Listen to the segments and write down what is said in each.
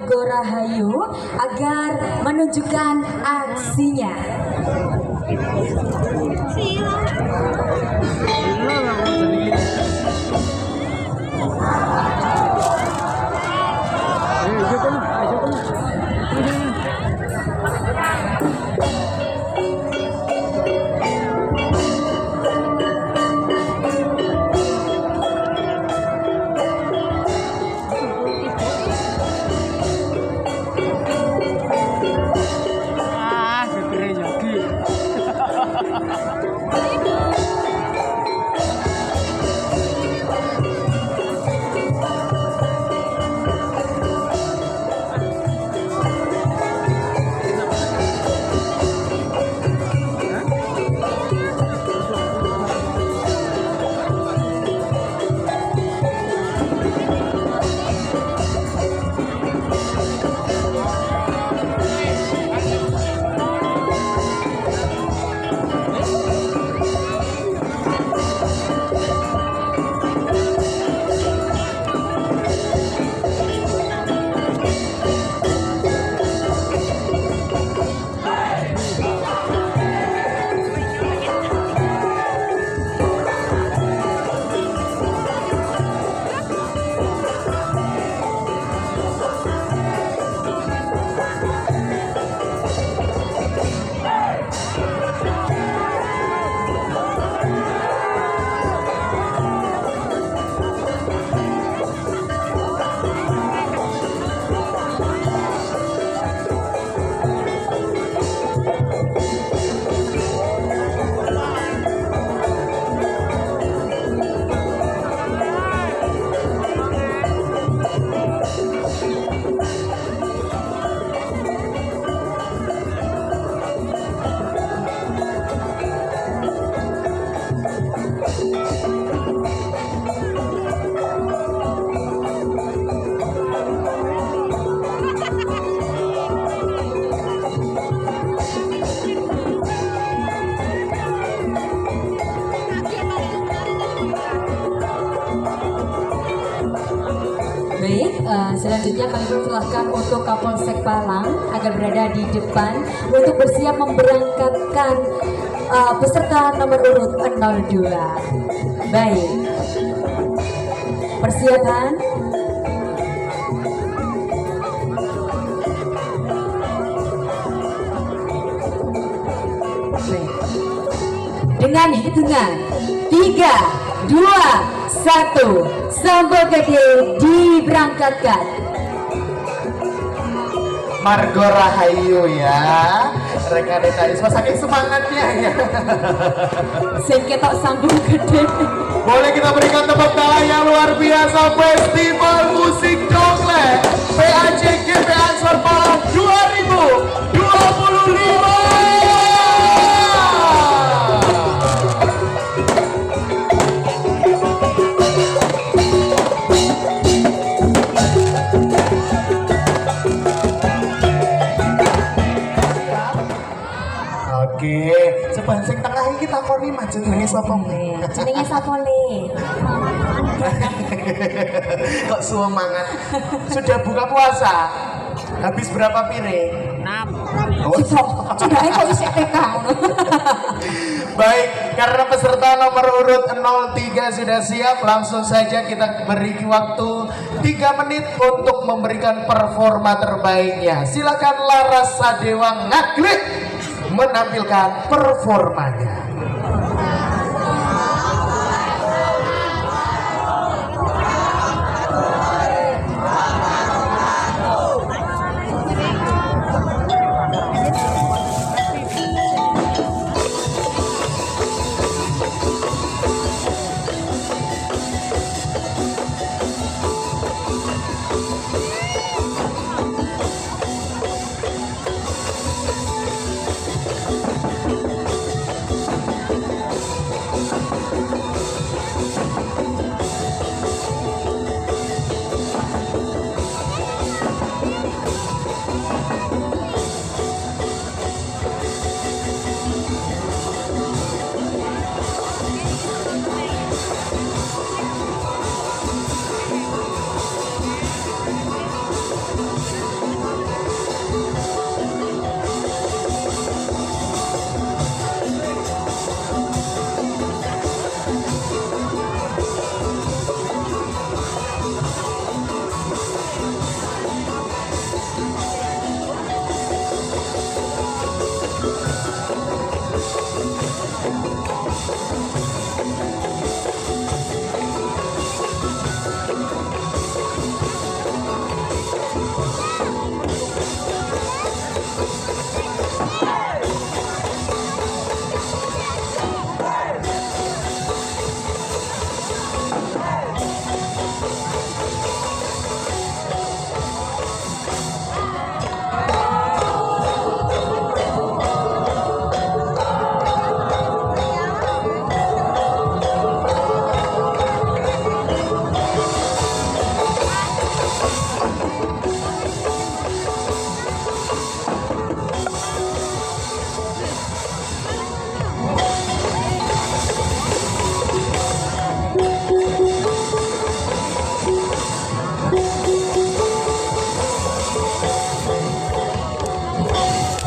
Margo Rahayu agar menunjukkan aksinya. Baik, selanjutnya kami persilahkan untuk Kapolsek Palang agar berada di depan untuk bersiap memberangkatkan peserta nomor urut 02. Baik, persiapan. Baik. Dengan hitungan 3, 2, 1, Sambal Gede diberangkatkan. Margo Rahayu ya, rekan Isma saking semangatnya ya. Sing ketok Sambal Gede. Boleh kita berikan tepuk tangan yang luar biasa Festival Musik Dongkleng PAJG Ansor Palang 2025. Oke, sebangsing tengah ini kita koni maju jenenge sapa? Jenenge sapa le? Kok semangat? Sudah buka puasa? Habis berapa piring? 6. Oh, Cedake kok isih TK. Baik, karena peserta nomor urut 03 sudah siap, langsung saja kita beri waktu 3 menit untuk memberikan performa terbaiknya. Silakan Laras Sadewa Ngaglik menampilkan performanya.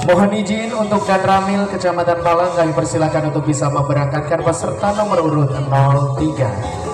Mohon izin untuk Dan Ramil Kecamatan Malang, kami persilakan untuk bisa memberangkatkan peserta nomor urut 03.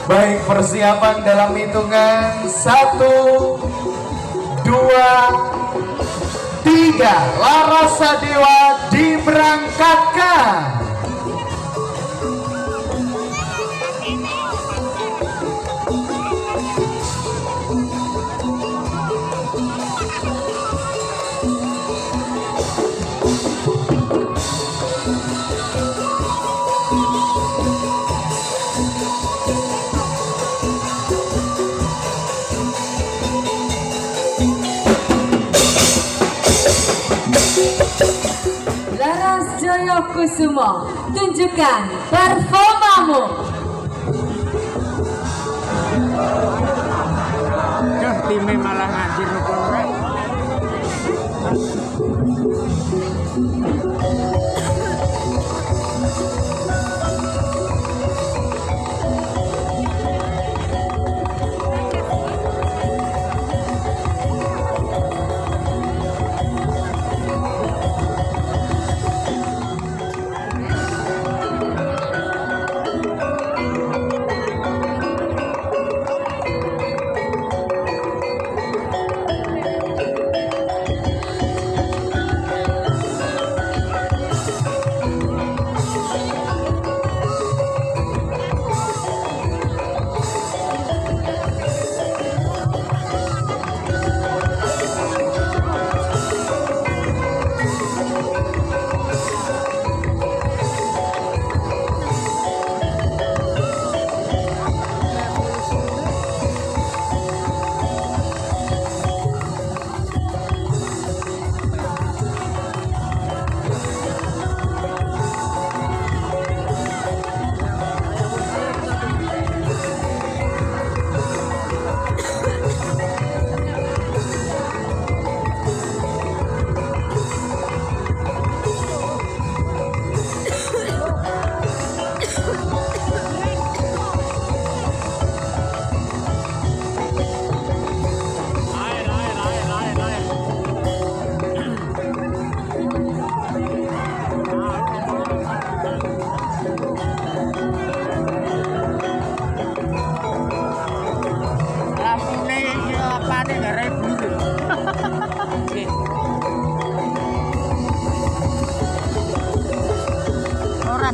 Baik, persiapan dalam hitungan 1, 2, 3. Laras Sadewa diberangkatkan. Laras Joyo Kusumo, tunjukkan performamu. Timnya malah ngajir rek.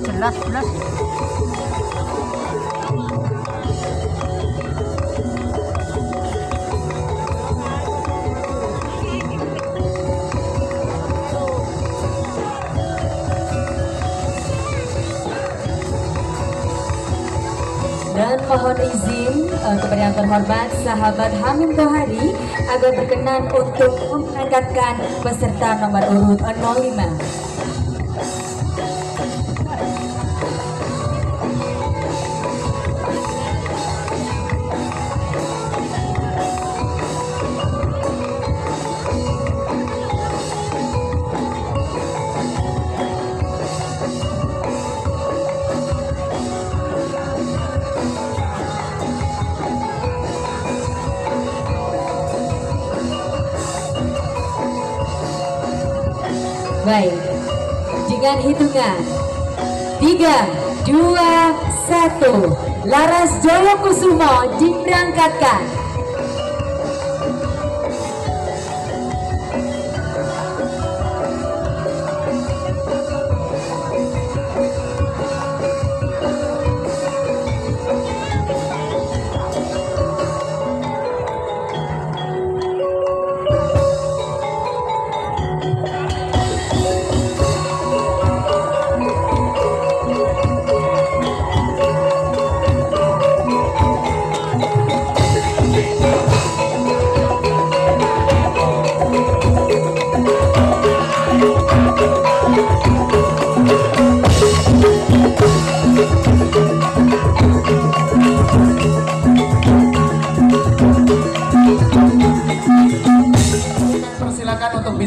Jelas. Dan mohon izin kepada yang terhormat sahabat Hamim Tohari agar berkenan untuk memberangkatkan peserta nomor urut 05. Baik, dengan hitungan 3, 2, 1, Laras Joyo Kusumo diberangkatkan.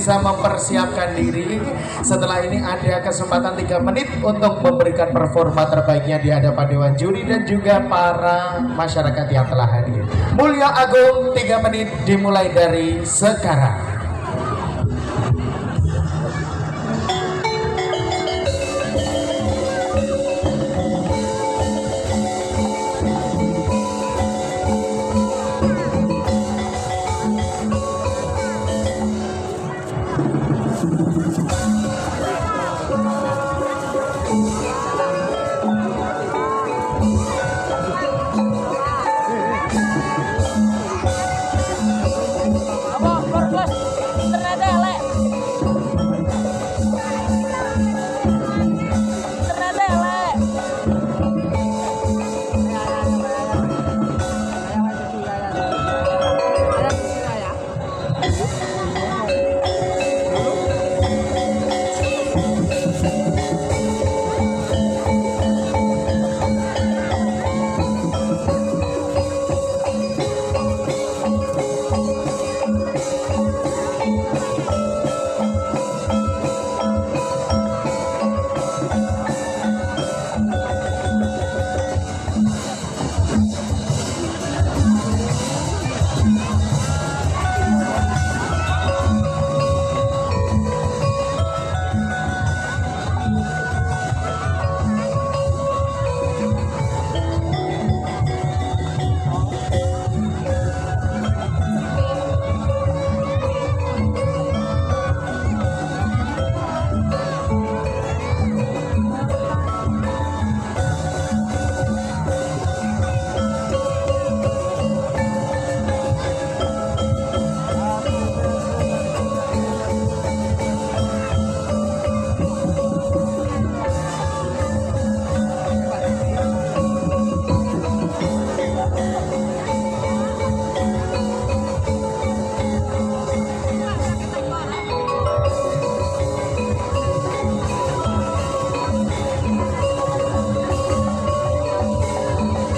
bisa mempersiapkan diri. Setelah ini ada kesempatan 3 menit untuk memberikan performa terbaiknya di hadapan Dewan Juri dan juga para masyarakat yang telah hadir. Mulyo Agung, 3 menit dimulai dari sekarang.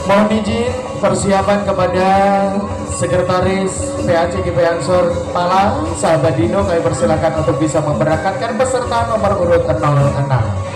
Mohon izin persiapan kepada Sekretaris PAC GP Ansor Malang, sahabat Dino, kami persilakan untuk bisa memberangkatkan peserta nomor urut 06.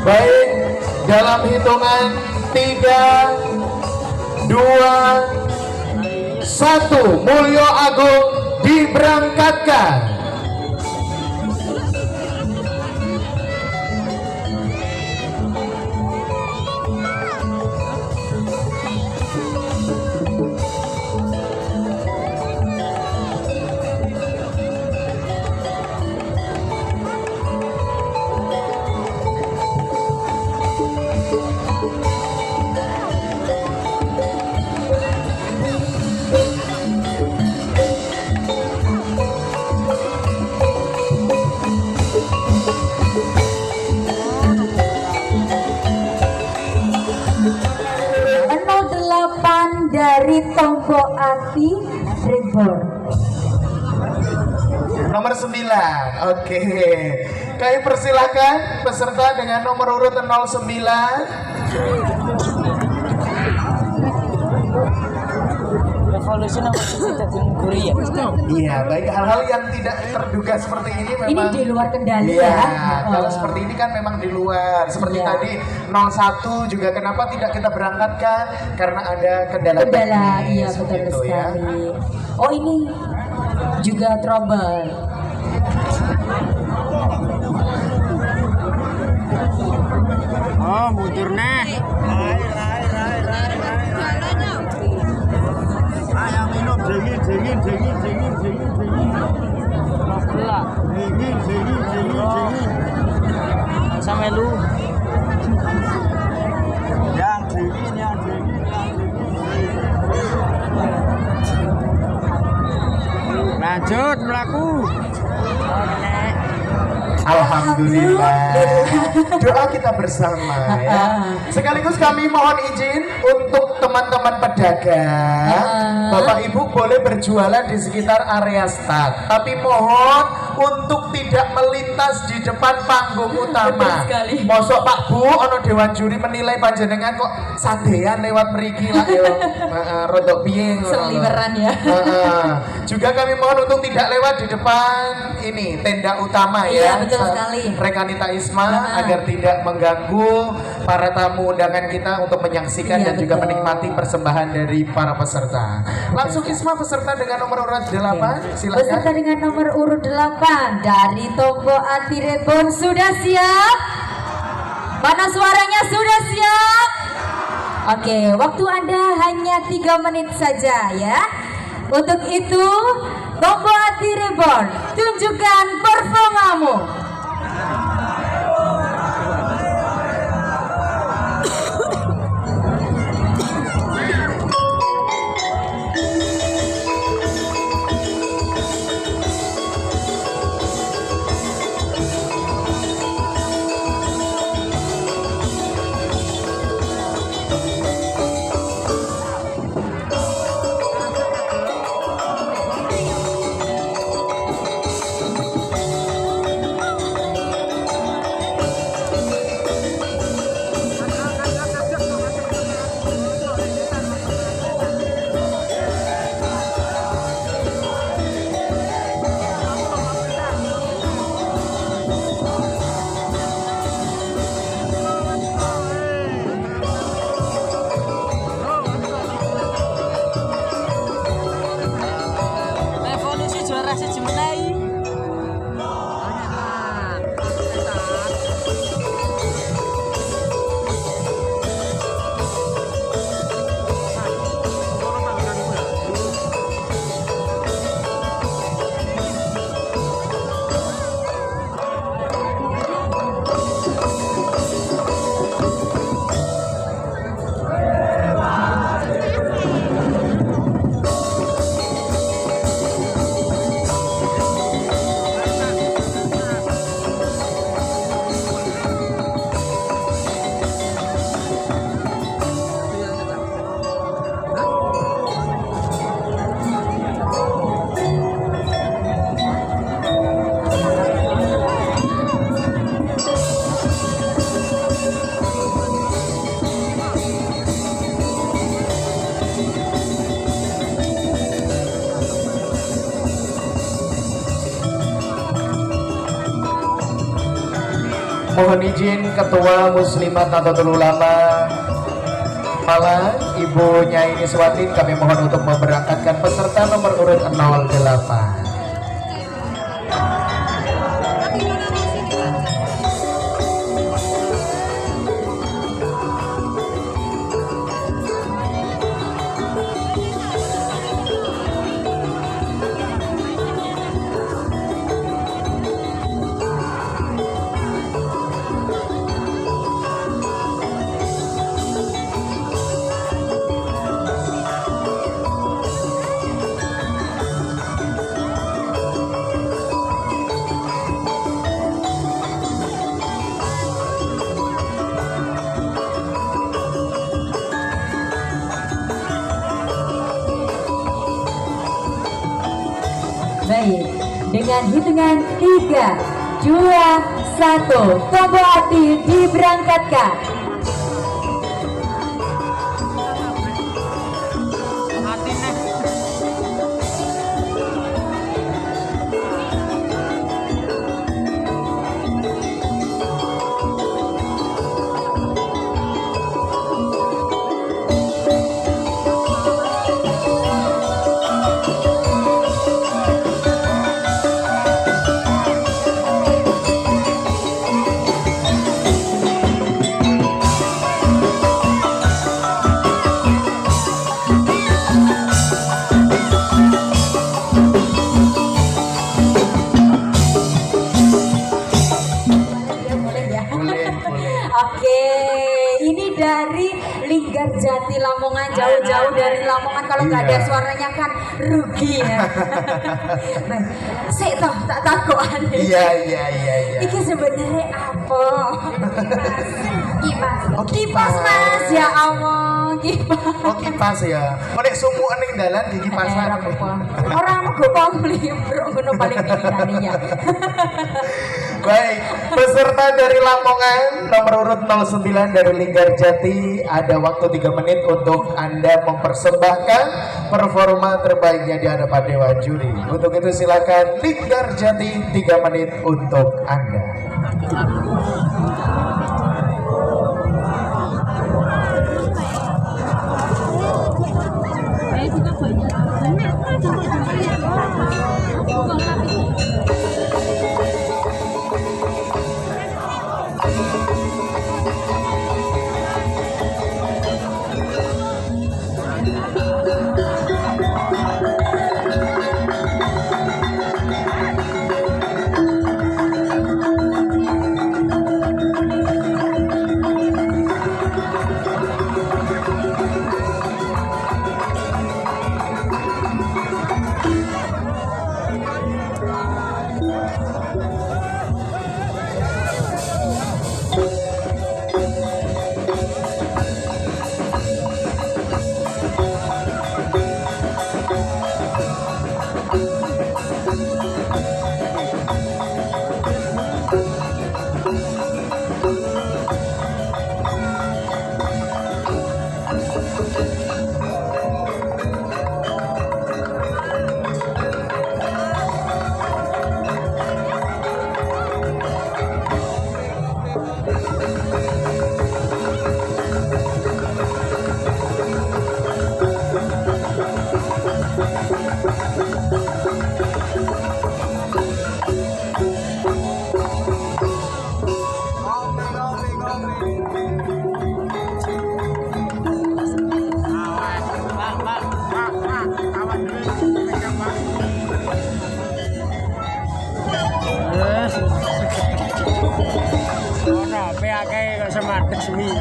Baik, dalam hitungan 3, 2, 1, Mulyo Agung diberangkatkan. Dari Tonggo Ati Rebor. Nomor 9. Oke. Kami persilahkan peserta dengan nomor urut 09. Revolusi nomor Korea. Iya, baik, hal-hal yang tidak terduga seperti ini memang Ini di luar kendali iya, ya. kalau seperti ini kan memang di luar. Seperti Iya. tadi 01 juga kenapa tidak kita berangkatkan? Karena ada kendala Kendala, teknis, iya betul gitu ya. sekali. Oh ini juga trouble. Oh, mundur nih. Ayo minum dingin. Lah, dingin. Sampai lu. Yang dingin. Lanjut melaku. Alhamdulillah. Doa kita bersama ya. Sekaligus kami mohon izin untuk teman-teman pedagang, Bapak Ibu boleh berjualan di sekitar area start, tapi mohon untuk tidak melintas di depan panggung utama. Mosok Pak Bu ono dewan juri menilai panjenengan kok sadean lewat mriki lah yo. Rodok piye Seliweran ya. Juga kami mohon untuk tidak lewat di depan ini tenda utama ya. Iya, betul sekali. Rekanita Isma agar tidak mengganggu para tamu undangan kita untuk menyaksikan Iya, dan juga betul. menikmati persembahan dari para peserta. Langsung Isma peserta dengan nomor urut 8, silakan. Peserta dengan nomor urut 8 dari Toko Atirebon sudah siap? Mana suaranya sudah siap? Oke, waktu Anda hanya 3 menit saja ya. Untuk itu, Toko Atirebon, tunjukkan performamu. Revolusi juara sejemenai. Mohon izin Ketua Muslimat Nahdlatul Ulama Malang, Ibu Nyai Niswatin, kami mohon untuk memberangkatkan peserta nomor urut 08. Baik, dengan hitungan 3, 2, 1, tombol api diberangkatkan. dari Linggarjati Lamongan, jauh-jauh dari Lamongan. Kalau nggak ada Iya. suaranya kan rugi ya. Nah, sik toh tak takokan. Iya. Iki sebenarnya apa? Kipas. Oh, Kipas Mas, ya Allah, kipas. Oh kipas ya. Nek sumuk ning dalan di kipasan. Orang mau pamli, bro, ngono paling pilihannya ya. Baik, peserta dari Lamongan nomor urut 09 dari Linggarjati, ada waktu 3 menit untuk Anda mempersembahkan performa terbaiknya di hadapan Dewan Juri. Untuk itu silakan Linggarjati 3 menit untuk Anda. Semartek semi.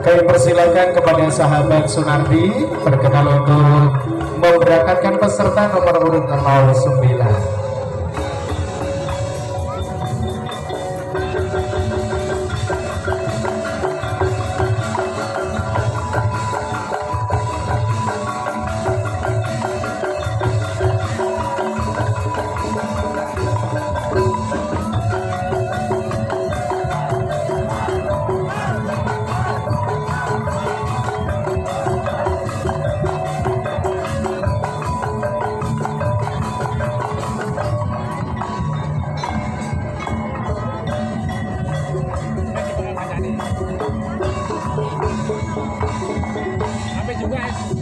Kami persilakan kepada sahabat Sunardi berkenan untuk memberangkatkan peserta nomor urut 09.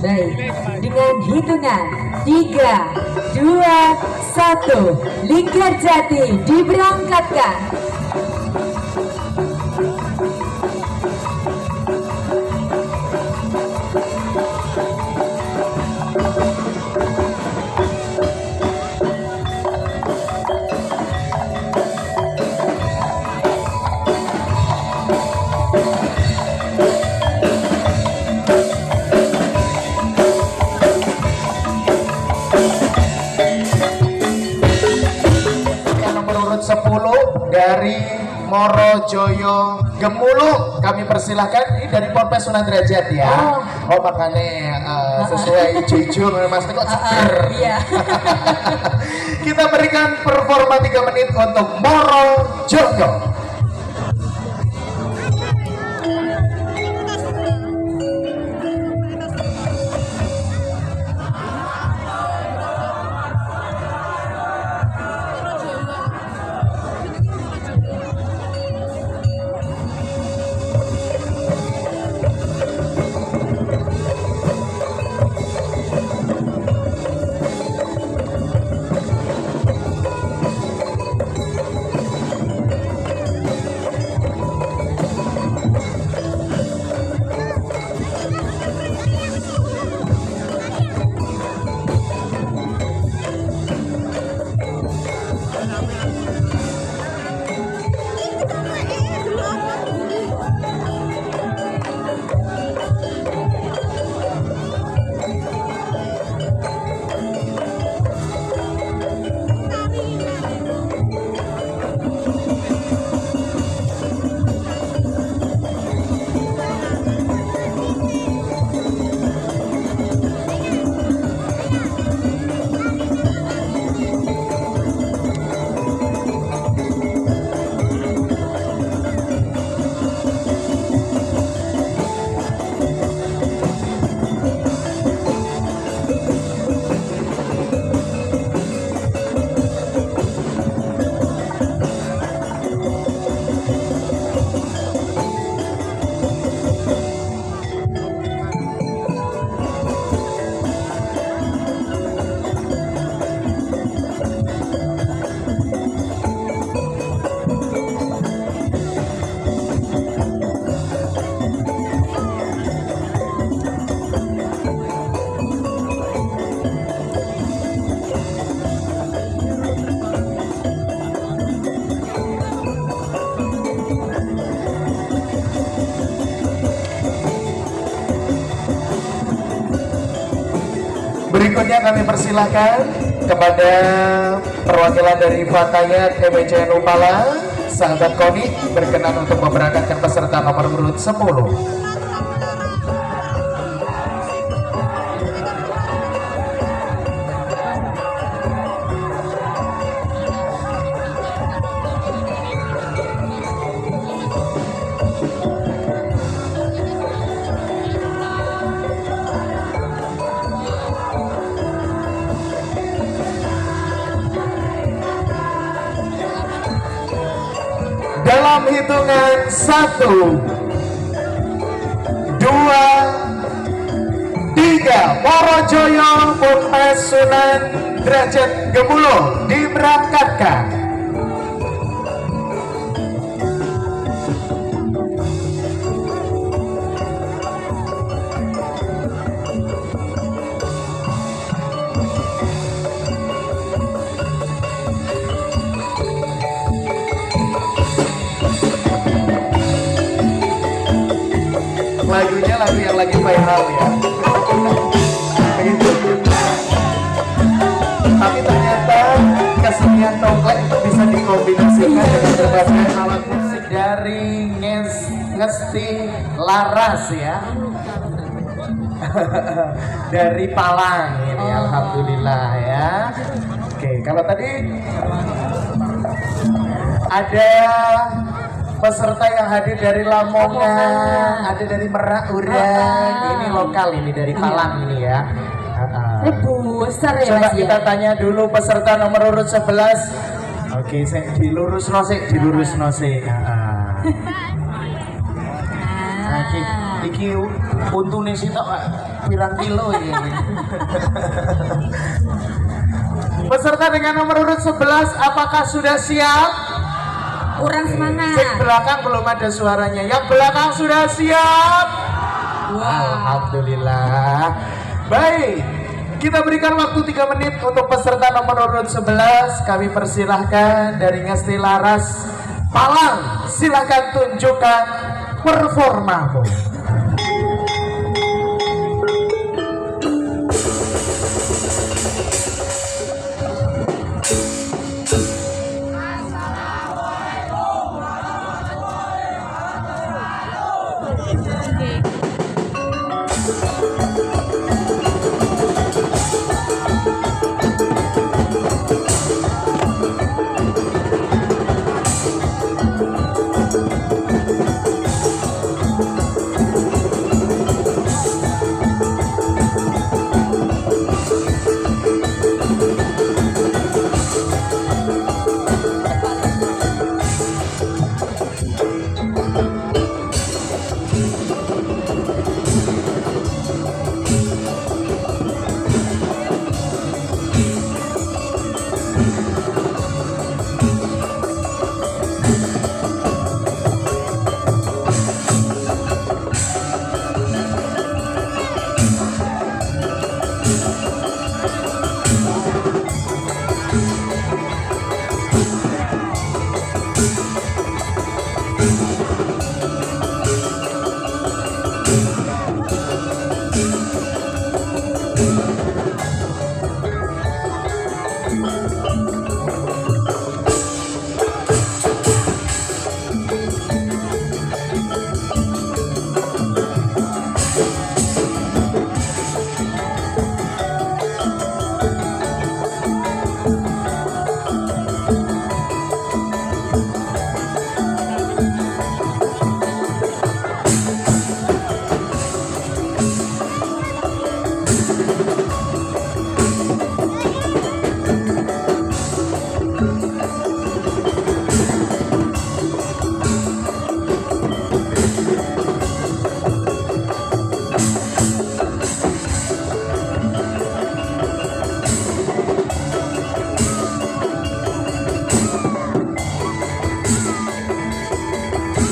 Baik, dengan hitungan 3, 2, 1, Linggarjati diberangkatkan. Dari Morojoyo Gemulu kami persilahkan. Ini dari Ponpes Sunan Derajat ya. Oh makanya sesuai hijau Mas kok seger. Iya. Kita berikan performa 3 menit untuk Morojoyo. Berikutnya kami persilahkan kepada perwakilan dari Fatayat MBCN Upala, sahabat Koni, berkenan untuk memberangkatkan peserta nomor urut 10. Dalam hitungan 1, 2, 3, Morojoyo Ponpes Sunan Derajat Gemulo diberangkatkan. Lagunya lagu yang lagi viral ya. Begitu. Tapi ternyata kesenian tongklek itu bisa dikombinasikan dengan berbagai alat musik dari Ngesti Laras ya. Dari Palang ini, alhamdulillah ya. Oke, kalau tadi ada peserta yang hadir dari Lamongan, ada dari Merak Urang, ini lokal ini dari Palang ini ya. Besar ya Coba Mas kita ya. tanya dulu peserta nomor urut 11. Oke, saya dilurus nose. Iki untune sih tok pirang kilo ini. Peserta dengan nomor urut 11 apakah sudah siap? Kurang semangat. Cek belakang belum ada suaranya. Yang belakang sudah siap? Alhamdulillah. Baik, kita berikan waktu 3 menit untuk peserta nomor urut 11. Kami persilahkan dari Ngesti Laras Palang. Silahkan tunjukkan performamu.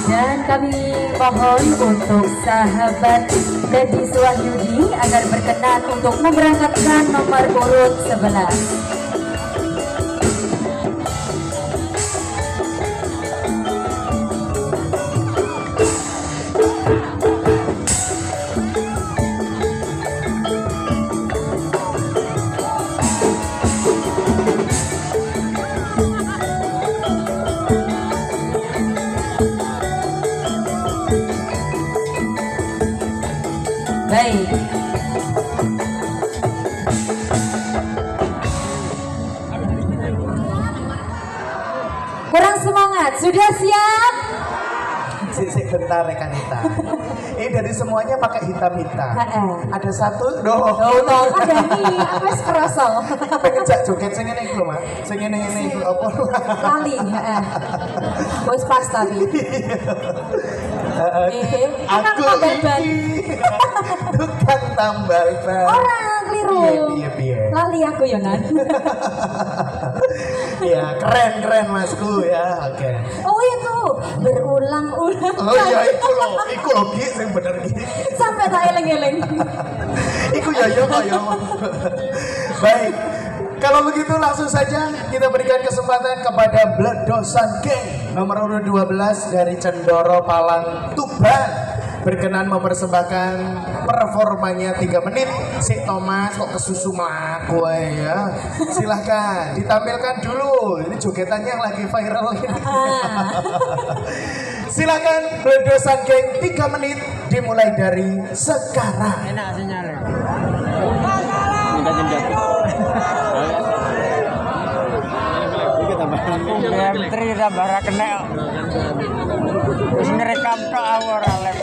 Dan kami mohon untuk sahabat Deddy Suwahyudi agar berkenan untuk memberangkatkan nomor urut 11. Baik. Kurang semangat, sudah siap? Sisi bentar Rekanita. Ini dari semuanya pakai hitam-hitam. Ada satu, doh. Oh, ada nih, aku wis kerasa. Pengen jak joget sing ngene iku lho, Mas. Sing ngene iku apa? Lali, wis pas tadi. Aku iki tukang tambal ban. Orang keliru. Piye. Lali aku ya, Nan. Ya, keren Masku ya. Oke. Oh itu berulang-ulang. Oh iya, iku lho Ki sing bener Ki. Sampai tak eling-eling. Iku ya kok ya. Baik. Kalau begitu langsung saja kita berikan kesempatan kepada Bledosan Gang nomor urut 12 dari Cendoro Palang Tuban berkenan mempersembahkan performanya 3 menit. Si Thomas kok kesusu melaku ya. Silahkan ditampilkan dulu. Ini jogetannya yang lagi viral ini. Silahkan Bledosan Gang 3 menit dimulai dari sekarang. Enak sinyalnya. Minta Menteri tambah kena. Terus ngerekam tok ora lep.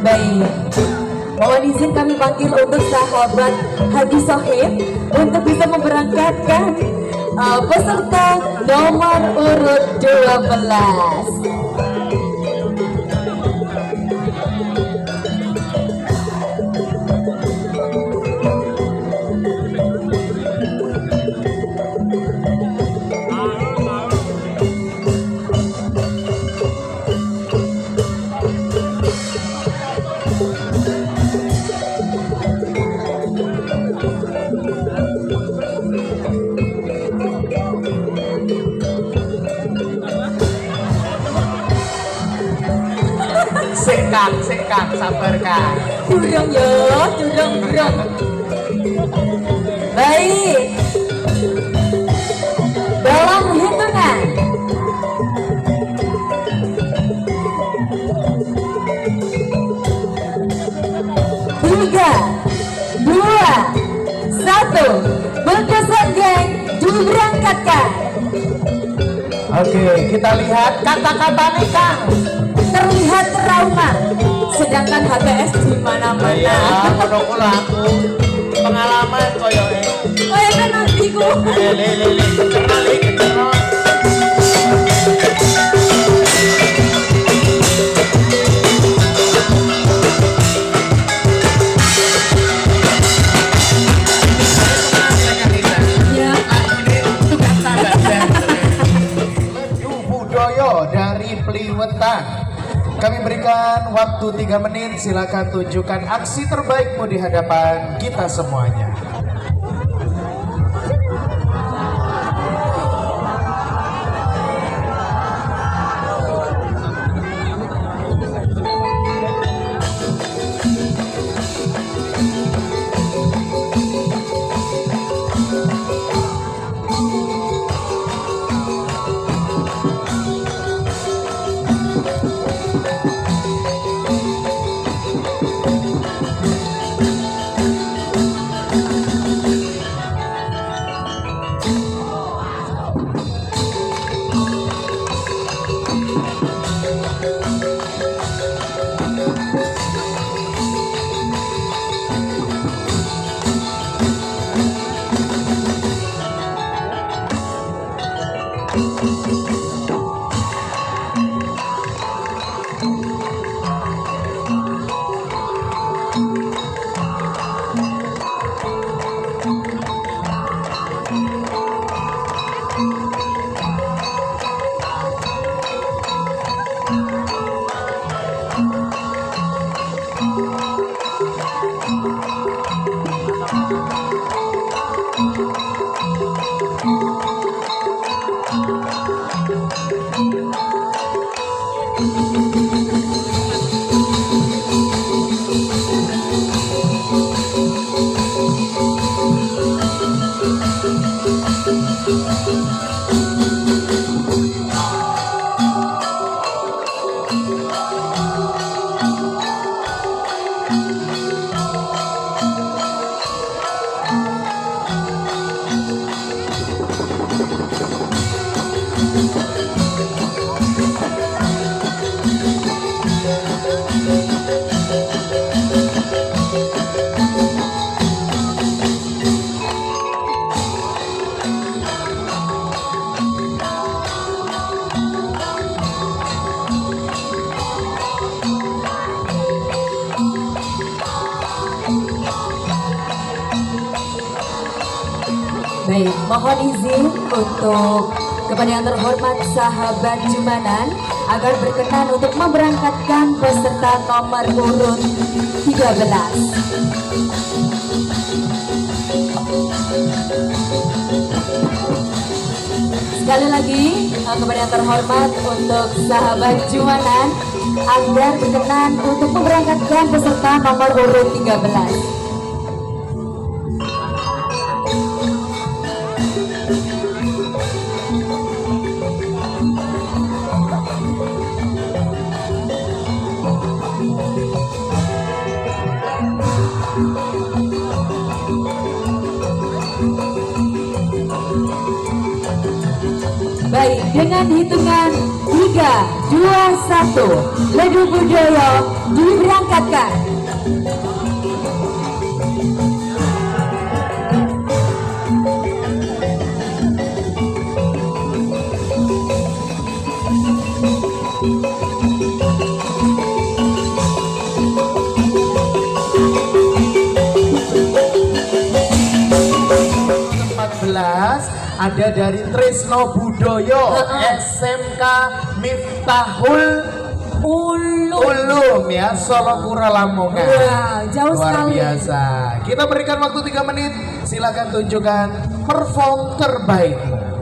Baik, mohon izin kami panggil untuk sahabat Haji Sohib untuk bisa memberangkatkan peserta nomor urut 12. Sekang, sabar Kang. Durung yo, durung. Baik. Dalam hitungan 3, 2, 1, Bledosan Gang diberangkatkan. Oke, kita lihat kata-kata nih Kang. Terlihat trauma, sedangkan HTS di mana-mana. Ya, menunggu aku pengalaman koyoke. Oh ya kan nantiku. Lele, kenali. Budoyo dari Pliwetan. Kami berikan waktu 3 menit, silakan tunjukkan aksi terbaikmu di hadapan kita semuanya. Baik, mohon izin untuk kepada yang terhormat sahabat Jumanan agar berkenan untuk memberangkatkan peserta nomor urut 13. Sekali lagi kepada yang terhormat untuk sahabat Jumanan agar berkenan untuk memberangkatkan peserta nomor urut 13. Baik, dengan hitungan 3, 2, 1, Ledu Budaya diberangkatkan. Ada dari Trisno Budoyo SMK Miftahul Ulum ya, Solokura Lamongan. Wow, jauh luar sekali. biasa. Kita berikan waktu 3 menit. Silakan tunjukkan perform terbaikmu.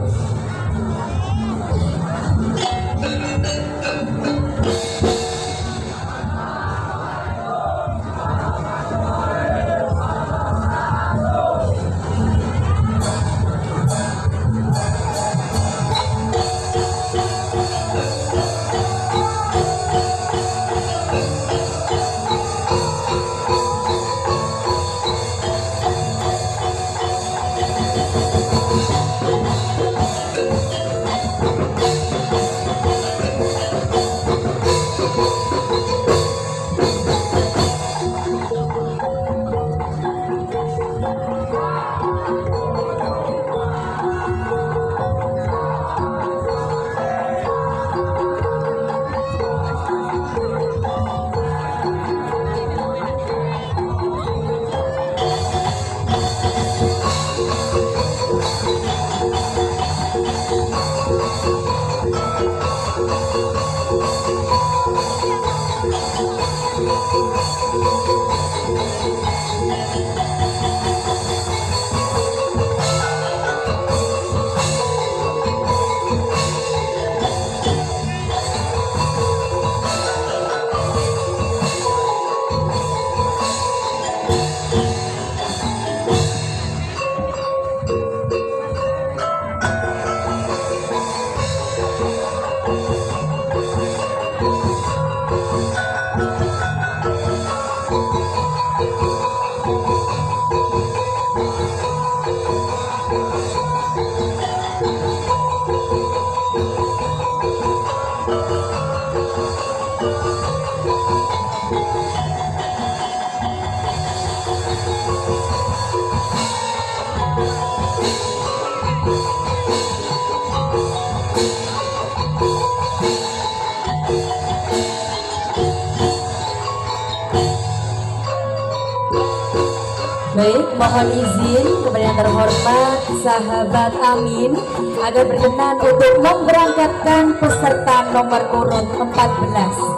Baik, mohon izin kepada yang terhormat sahabat Amin agar berkenan untuk memberangkatkan peserta nomor urut 14.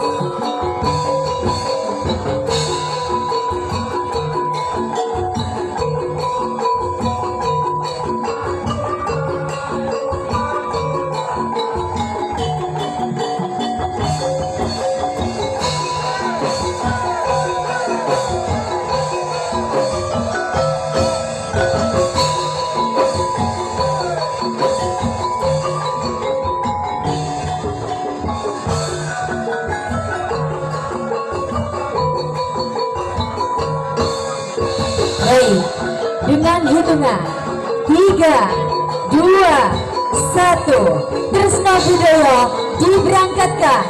Dengan hitungan 3, 2, 1, Trisno Budoyo diberangkatkan.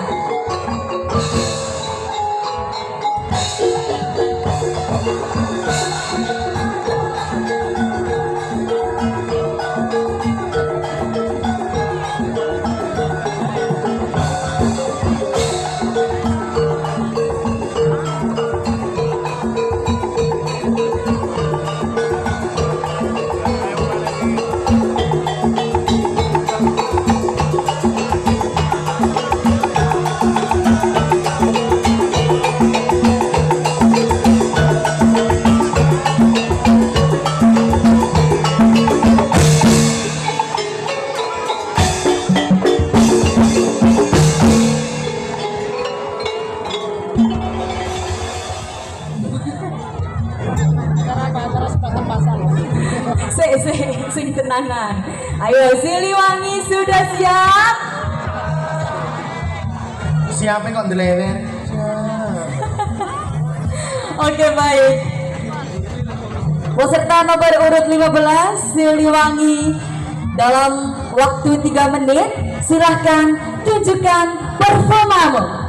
Sing tenanan. Ayo Siliwangi sudah siap? Siapa kok ndelewer? Oke baik. Peserta nomor urut 15 Siliwangi dalam waktu 3 menit silahkan tunjukkan performamu.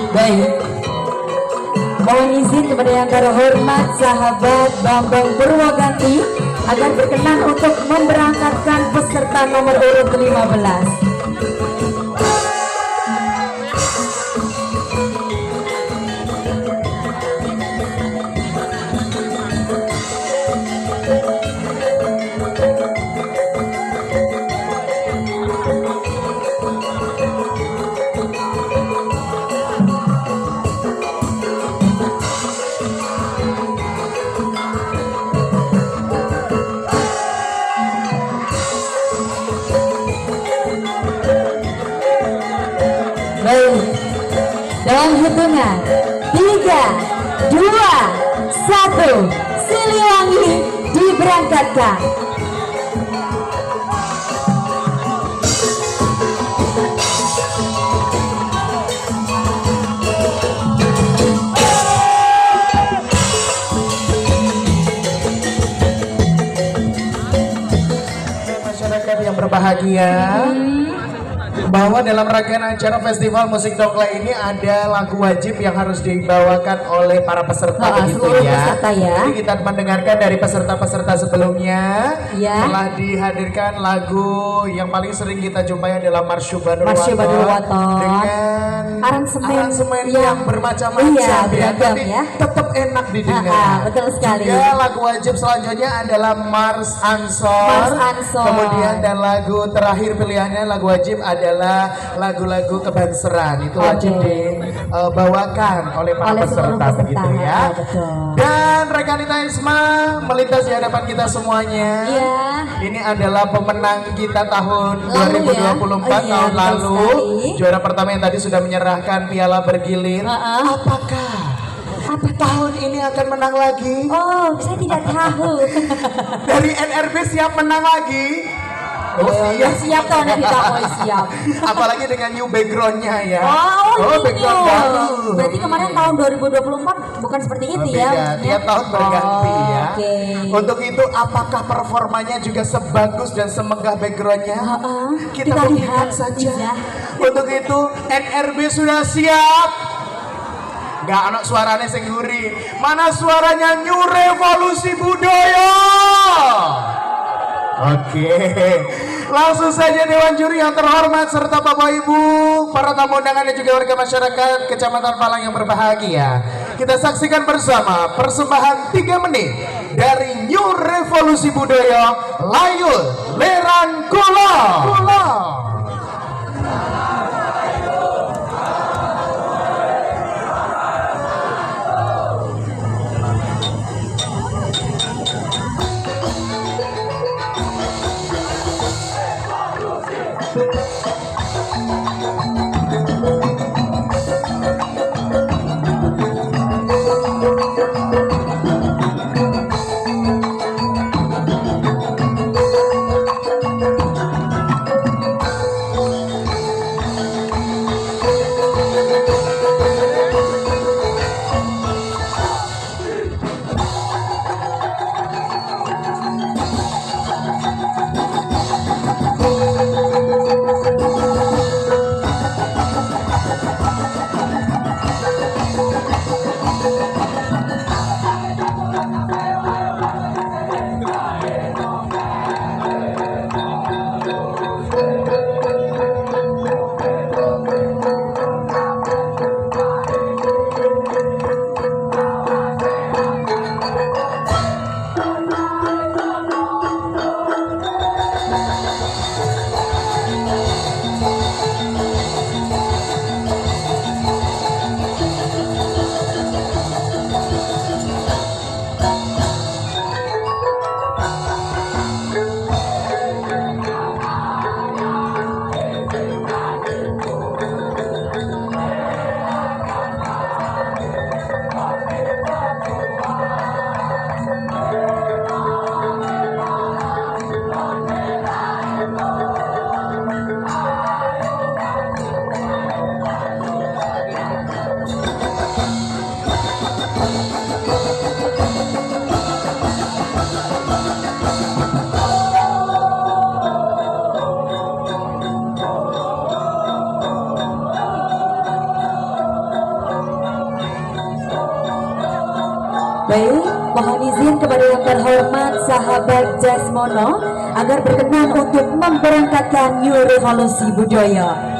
Baik, mohon izin kepada yang terhormat sahabat Bambang Purwoganti agar berkenan untuk memberangkatkan peserta nomor urut 15. Baik, dalam hitungan 3, 2, 1, Siliwangi diberangkatkan. Masyarakat yang berbahagia, bahwa dalam rangkaian acara Festival Musik Dongkleng ini ada lagu wajib yang harus dibawakan oleh para peserta begitu ya. Jadi kita mendengarkan dari peserta-peserta sebelumnya telah dihadirkan lagu yang paling sering kita jumpai adalah Marsyu-Banul Waton dengan aransemen yang bermacam-macam tapi tetap enak didengar. Betul sekali. Juga lagu wajib selanjutnya adalah Mars Ansor. Kemudian dan lagu terakhir pilihannya lagu wajib adalah lagu-lagu kebanseran, itu wajib dibawakan oleh para peserta begitu ya. Dan rekan Isma melintas di hadapan kita semuanya. Ini adalah pemenang kita tahun 2024 tahun lalu. Juara pertama yang tadi sudah menyerahkan piala bergilir. Apakah tahun ini akan menang lagi? Oh, saya tidak tahu. Dari NRB siap menang lagi? Siap tahun ini siap. Apalagi dengan new backgroundnya ya. Background baru. Berarti kemarin tahun 2024 bukan seperti itu ya? Tiap tahun berganti ya. Untuk itu apakah performanya juga sebagus dan semegah backgroundnya? Kita lihat saja Untuk itu NRB sudah siap? Gak anak suaranya sengguri. Mana suaranya New Revolusi Budaya? Oke, langsung saja Dewan Juri yang terhormat serta Bapak Ibu, para tamu undangan dan juga warga masyarakat Kecamatan Palang yang berbahagia. Kita saksikan bersama persembahan 3 menit dari New Revolusi Budaya, Layut Lerang Kula. Baik, mohon izin kepada yang terhormat sahabat Jasmono agar berkenan untuk memberangkatkan New Revolusi Budaya.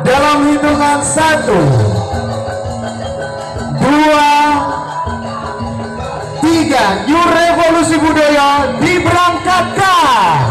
Dalam hitungan 1, 2, 3, New Revolusi Budaya diberangkatkan.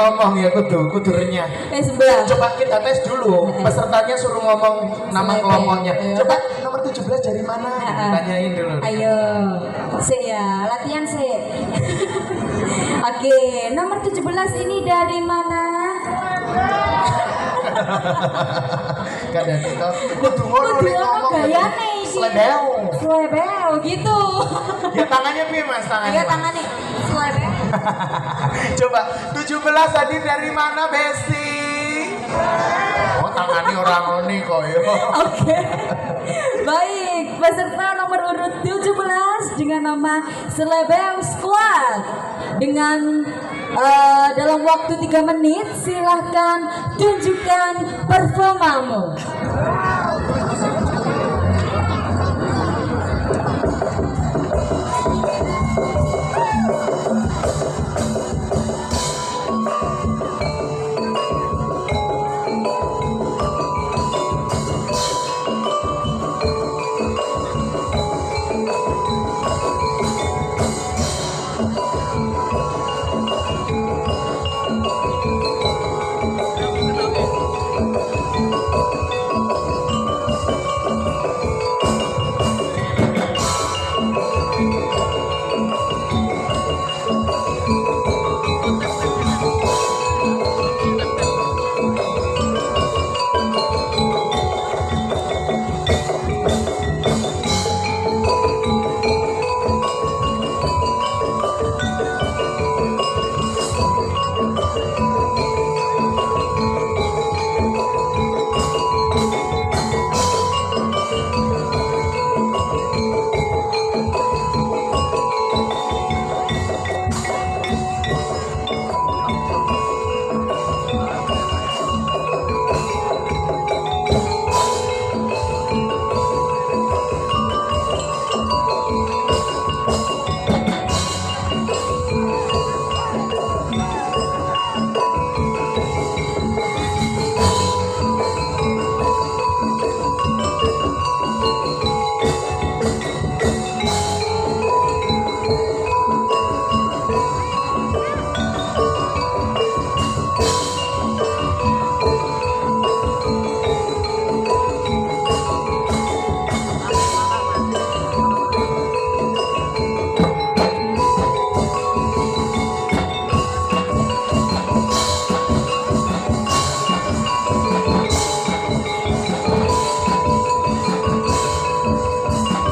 ngomong ya kudu renyah. Sebelah. Coba kita tes dulu. Pesertanya suruh ngomong nama kelompoknya. Coba nomor 17 dari mana? Tanyain dulu. Ayo. Sik ya, latihan sik. Oke, nomor 17 ini dari mana? Kadang kita kudu ngono nek ngomong. Gayane iki. Slebeo gitu. Ya tangannya piye Mas? Tangannya. Ayo tangannya. Slebeo. Coba 17 tadi dari mana Besti? Oh tangannya orang ngoni kok ya. Oke. Baik, peserta nomor urut 17 dengan nama Slebeo Squad. Dengan dalam waktu 3 menit silahkan tunjukkan performamu.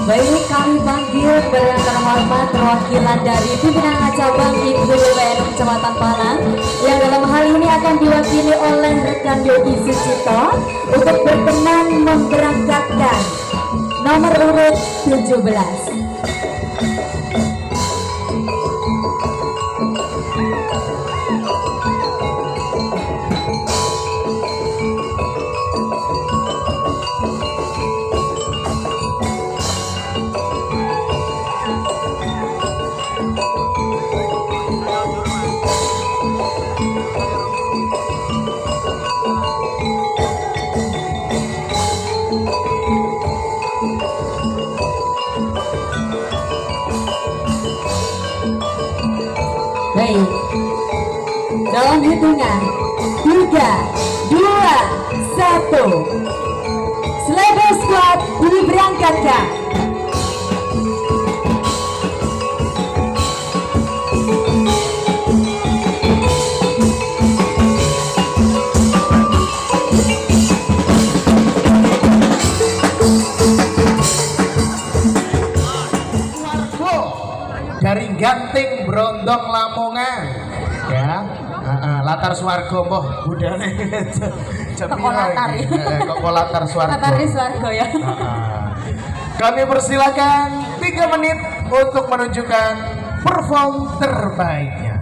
Baik, kami panggil yang terhormat perwakilan dari pimpinan cabang Ibu BWN Kecamatan Palang yang dalam hal ini akan diwakili oleh rekan Yogi Sucito untuk berkenan memberangkatkan nomor urut 17. Baik, dalam hitungan 3, 2, 1, Slebeo Squad diberangkatkan. Dari Ganting Brondong Lamongan ya, latar swargo mbah budane Kok latar ya? Kok latar swargo. Latar swargo ya. Kami persilakan 3 menit untuk menunjukkan perform terbaiknya.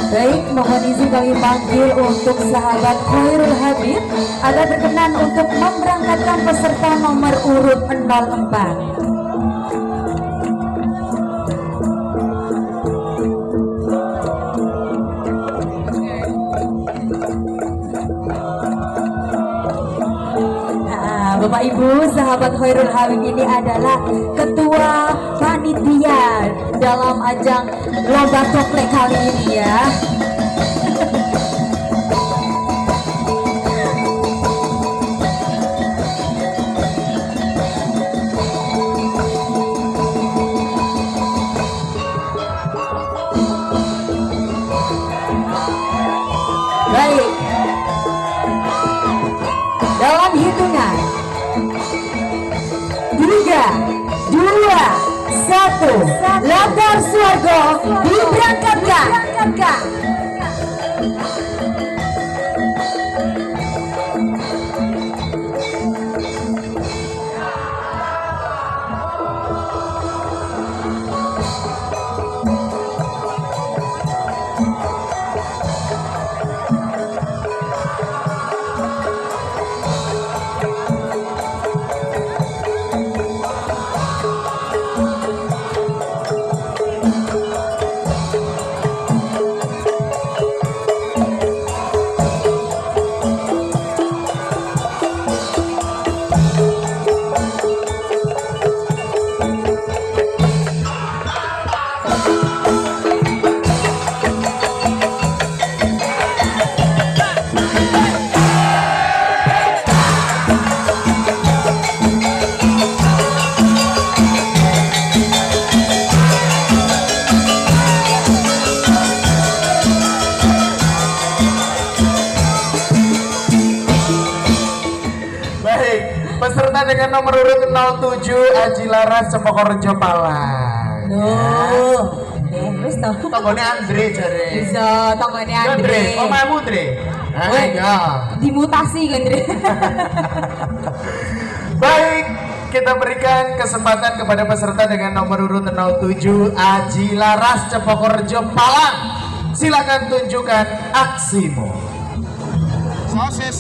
Baik, mohon izin kami panggil untuk sahabat Khairul Habib agar berkenan untuk memberangkatkan peserta nomor urut 04. Bapak Ibu, sahabat Khairul Habib ini adalah ketua panitia dalam ajang lomba toplek kali ini ya. Baik, dalam hitungan 3, 2, 1, Latar Swargo diberangkatkan. Peserta dengan nomor urut 07 Aji Laras Cepokorejo Palang. Loh, wis to. Tanggone Andre jare. Bisa tanggone Andre. Omamu Andre. Ya. Dimutasi kan Andre. Baik, kita berikan kesempatan kepada peserta dengan nomor urut 07 Aji Laras Cepokorejo Palang. Silakan tunjukkan aksimu. Sosis.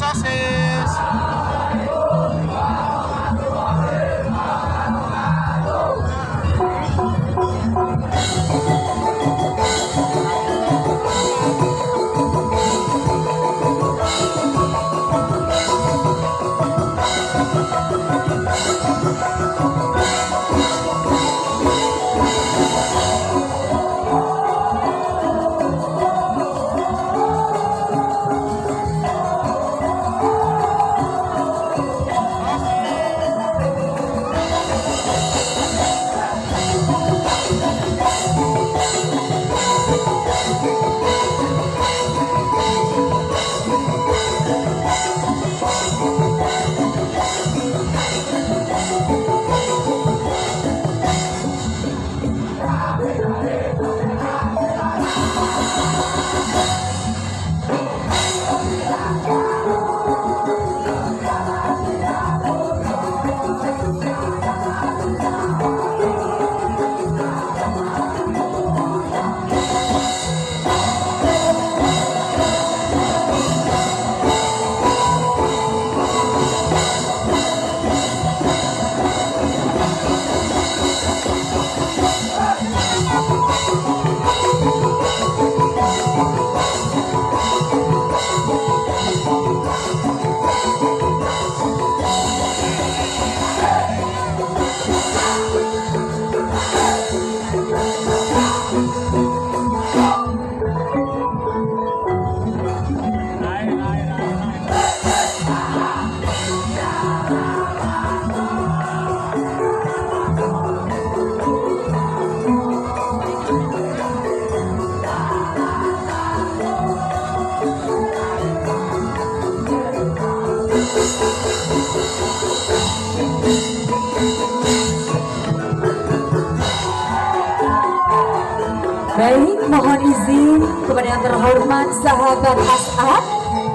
Baik, mohon izin kepada yang terhormat sahabat As'ad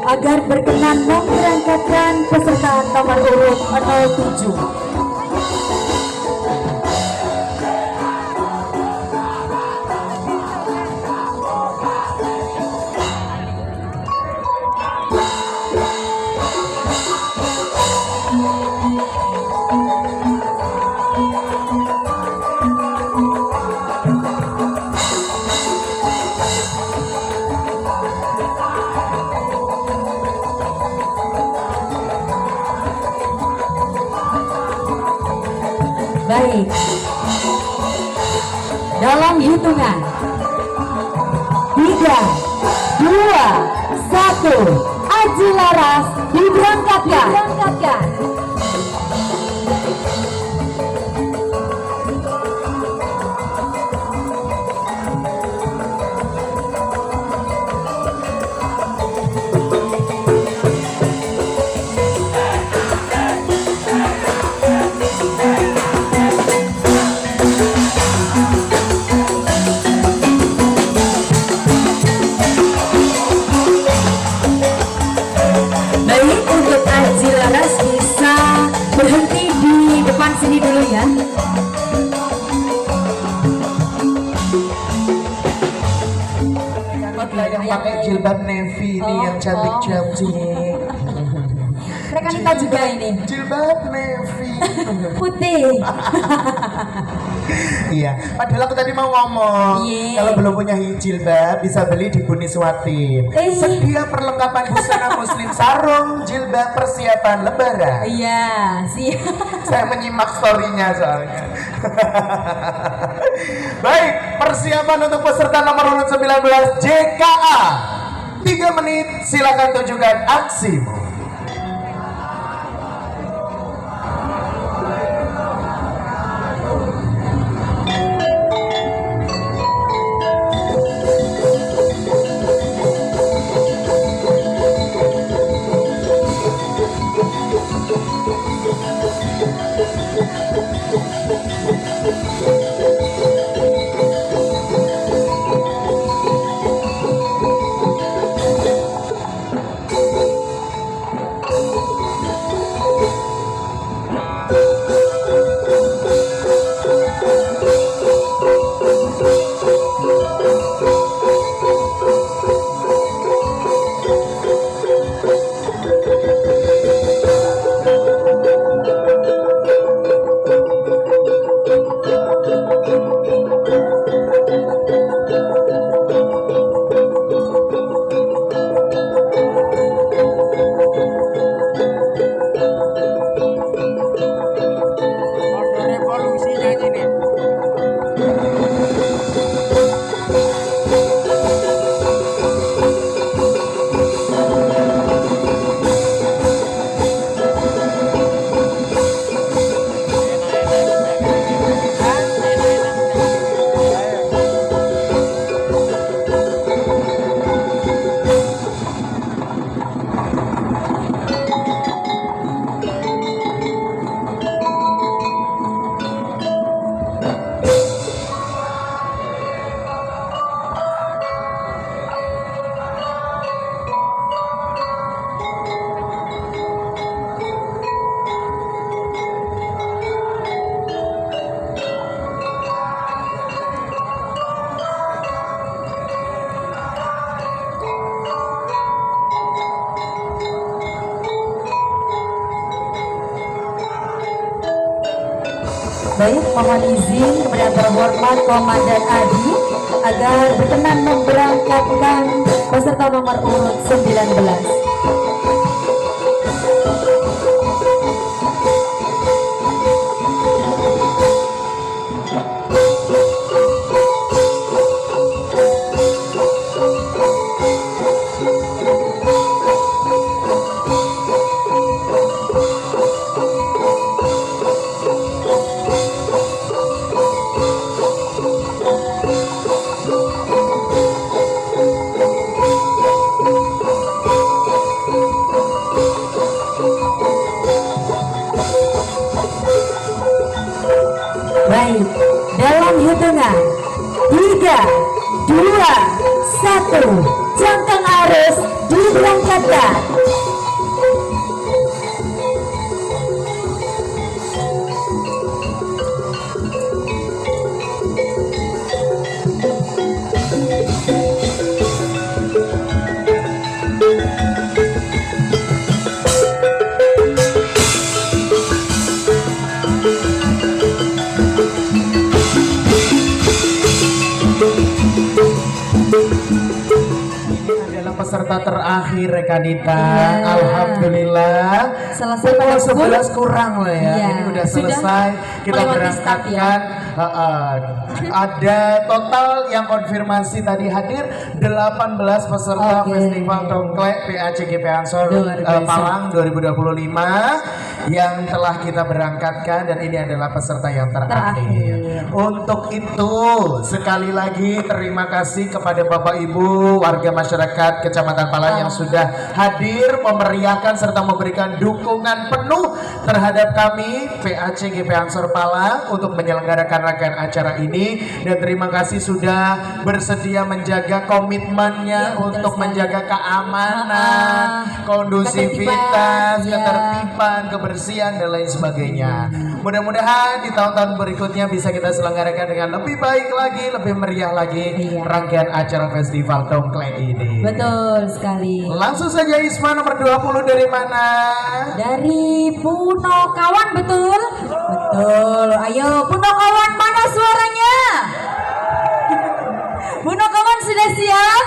agar berkenan memberangkatkan peserta nomor urut 07. Baik. Dalam hitungan 3, 2, 1, Aji Laras diberangkatkan. Baik, untuk Aji Laras bisa berhenti di depan sini dulu ya. Yang pakai jilbab navy ini yang cantik-cantik. Mereka Nita juga ini Jilbab navy. putih. Iya, padahal aku tadi mau ngomong Iya. kalau belum punya jilbab bisa beli di Buniswati. Sedia perlengkapan busana muslim, sarung, jilbab, persiapan lebaran. Iya, sih. Saya menyimak story-nya soalnya. Baik, persiapan untuk peserta nomor urut 19 JKA. 3 menit, silakan tunjukkan aksimu. Revolusinya ini. Baik, mohon izin kepada yang terhormat Komandan Adi agar berkenan memberangkatkan peserta nomor urut 19. Baik, dalam hitungan 3, 2, 1, jangkang arus diberangkatkan. Ini adalah peserta terakhir Rekanita. Iya. Alhamdulillah. Selesai Pukul pada pukul 11 kurang lah ya. Iya. Ini udah Sudah selesai. Kita melewati start berangkatkan. Ada total yang konfirmasi tadi hadir 18 peserta Oke. Festival Dongklek PACGP Ansor Luar biasa. Palang 2025 yang telah kita berangkatkan, dan ini adalah peserta yang terakhir. Terakhir. Untuk itu sekali lagi terima kasih kepada Bapak Ibu warga masyarakat Kecamatan Palang yang sudah hadir memeriahkan serta memberikan dukungan penuh terhadap kami PACGP Ansor Palang untuk menyelenggarakan rangkaian acara ini, dan terima kasih sudah bersedia menjaga komitmennya Ya, betul untuk sekali. menjaga keamanan, kondusivitas, ketertiban, ya. ketertiban, kebersihan dan lain sebagainya. Mudah-mudahan di tahun-tahun berikutnya bisa kita selenggarakan dengan lebih baik lagi, lebih meriah lagi Iya. rangkaian acara Festival Dongklek ini. Betul sekali. Langsung saja Isma nomor 20 dari mana? Dari Punokawan, betul? Betul. Ayo Punokawan, mana suaranya? Punokawan sudah siap?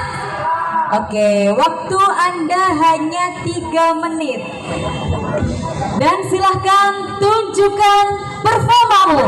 Oke, waktu Anda hanya 3 menit. Dan silahkan tunjukkan performamu.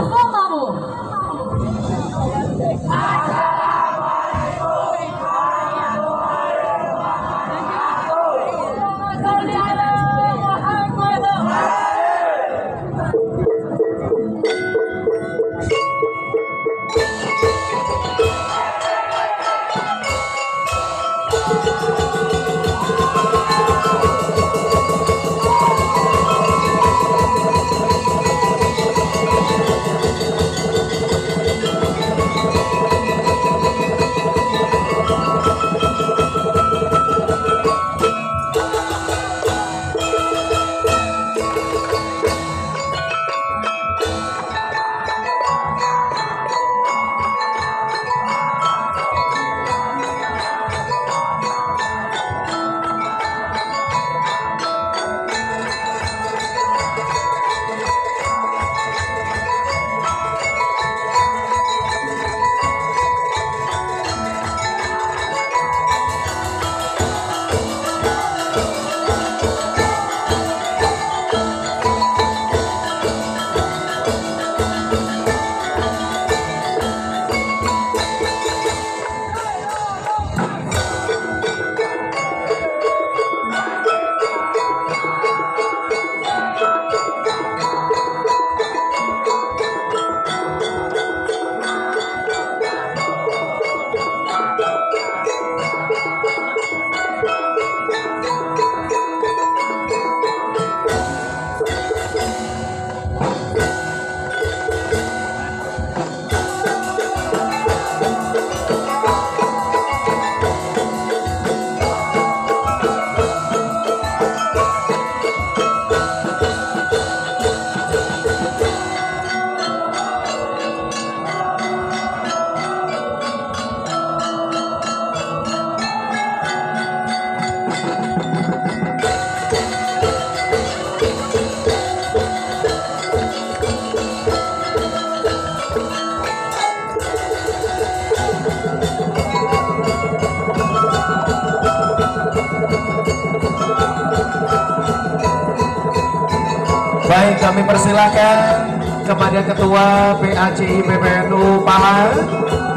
Baik, kami persilahkan kepada Ketua PACI PPNU Palang,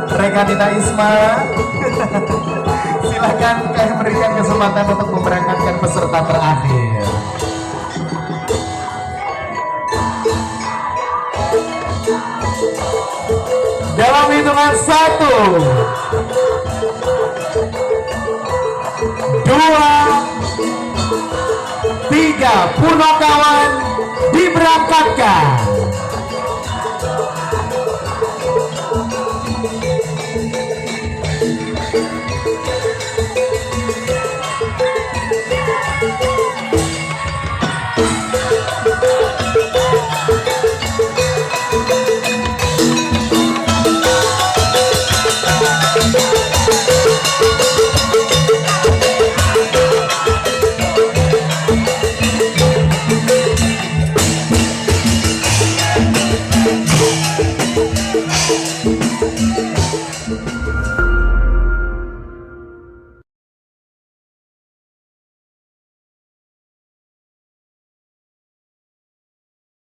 Rekanita Isma. Silakan kami berikan kesempatan untuk memberangkatkan peserta terakhir. Dalam hitungan 1, 2, 3, Punokawan diberangkatkan.